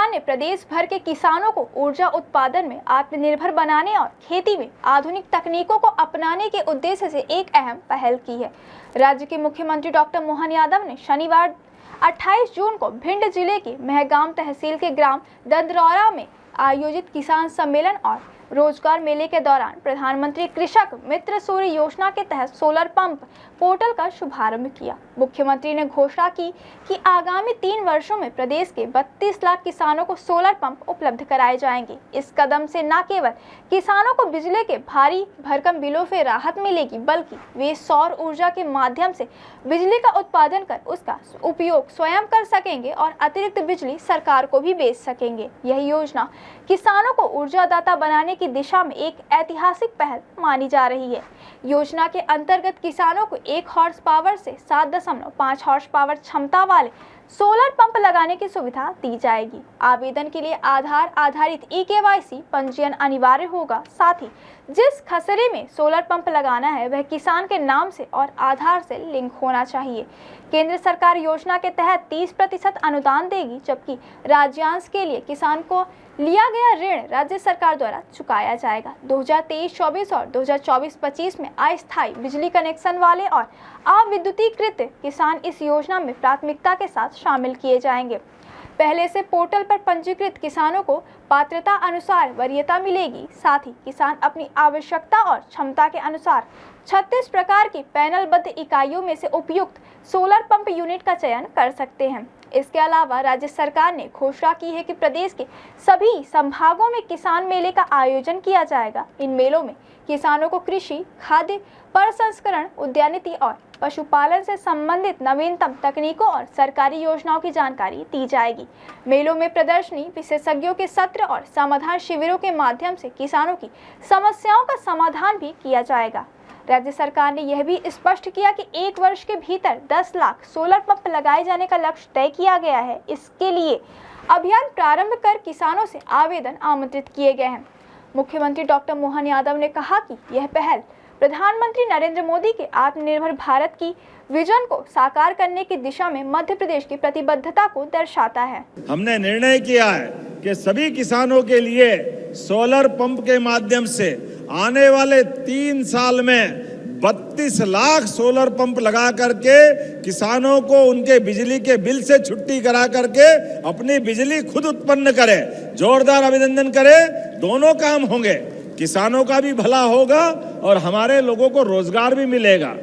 सरकार ने प्रदेश भर के किसानों को ऊर्जा उत्पादन में आत्मनिर्भर बनाने और खेती में आधुनिक तकनीकों को अपनाने के उद्देश्य से एक अहम पहल की है। राज्य के मुख्यमंत्री डॉक्टर मोहन यादव ने शनिवार 28 जून को भिंड जिले के मेहगाम तहसील के ग्राम दंदरौरा में आयोजित किसान सम्मेलन और रोजगार मेले के दौरान प्रधानमंत्री कृषक मित्र सूर्य योजना के तहत सोलर पंप पोर्टल का शुभारंभ किया। मुख्यमंत्री ने घोषणा की कि आगामी 3 वर्षों में प्रदेश के 32 लाख किसानों को सोलर पंप उपलब्ध कराए जाएंगे। इस कदम से न केवल किसानों को बिजली के भारी भरकम बिलों से राहत मिलेगी, बल्कि वे सौर ऊर्जा के माध्यम से बिजली का उत्पादन कर उसका उपयोग स्वयं कर सकेंगे और अतिरिक्त बिजली सरकार को भी बेच सकेंगे। यह योजना किसानों को ऊर्जादाता बनाने की दिशा में एक ऐतिहासिक पहल मानी जा रही है। योजना के अंतर्गत किसानों को 1 हॉर्स पावर से 7.5 हॉर्स पावर क्षमता वाले सोलर पंप लगाने की सुविधा दी जाएगी। आवेदन के लिए आधार आधारित eKYC पंजीयन अनिवार्य होगा। साथ ही जिस खसरे में सोलर पंप लगाना है वह किसान के नाम से और आधार से लिंक होना चाहिए। केंद्र सरकार योजना के तहत 30% अनुदान देगी, जबकि राज्यांश के लिए किसान को लिया गया ऋण राज्य सरकार द्वारा चुकाया जाएगा। 2023-24 और 2024-25 में अस्थायी बिजली कनेक्शन वाले और अविद्युतीकृत किसान इस योजना में प्राथमिकता के साथ शामिल किए जाएंगे। पहले से पोर्टल पर पंजीकृत किसानों को पात्रता अनुसार वरीयता मिलेगी। साथ ही किसान अपनी आवश्यकता और क्षमता के अनुसार 36 प्रकार की पैनलबद्ध इकाइयों में से उपयुक्त सोलर पंप यूनिट का चयन कर सकते हैं। इसके अलावा राज्य सरकार ने घोषणा की है कि प्रदेश के सभी संभागों में किसान मेले का आयोजन किया जाएगा। इन मेलों में किसानों को कृषि, खाद्य प्रसंस्करण, उद्यानिकी और पशुपालन से संबंधित नवीनतम तकनीकों और सरकारी योजनाओं की जानकारी दी जाएगी। मेलों में प्रदर्शनी, विशेषज्ञों के सत्र और समाधान शिविरों के माध्यम से किसानों की समस्याओं का समाधान भी किया जाएगा। राज्य सरकार ने यह भी स्पष्ट किया कि 1 वर्ष के भीतर 10 लाख सोलर पंप लगाए जाने का लक्ष्य तय किया गया है। इसके लिए अभियान प्रारंभ कर किसानों से आवेदन आमंत्रित किए गए हैं। मुख्यमंत्री डॉक्टर मोहन यादव ने कहा कि यह पहल प्रधानमंत्री नरेंद्र मोदी के आत्मनिर्भर भारत की विजन को साकार करने की दिशा में मध्य प्रदेश की प्रतिबद्धता को दर्शाता है। हमने निर्णय किया है कि सभी किसानों के लिए सोलर पंप के माध्यम से आने वाले 3 साल में 32 लाख सोलर पंप लगा करके किसानों को उनके बिजली के बिल से छुट्टी करा करके अपनी बिजली खुद उत्पन्न करें। जोरदार अभिनंदन करें। दोनों काम होंगे, किसानों का भी भला होगा और हमारे लोगों को रोजगार भी मिलेगा।